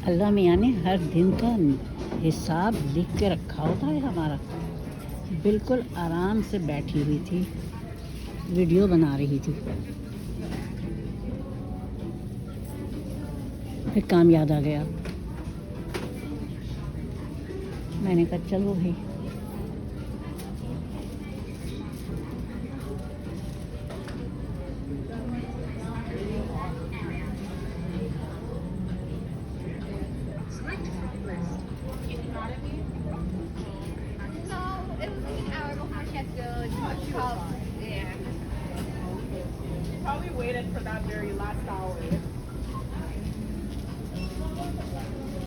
अल्लाह मियाँ ने हर दिन का हिसाब लिख के रखा होता है हमारा। बिल्कुल आराम से बैठी हुई थी, वीडियो बना रही थी। फिर काम याद आ गया। मैंने कहा चलो भाई। It was like an hour before she had to go to college. Yeah. Probably waited for that very last hour.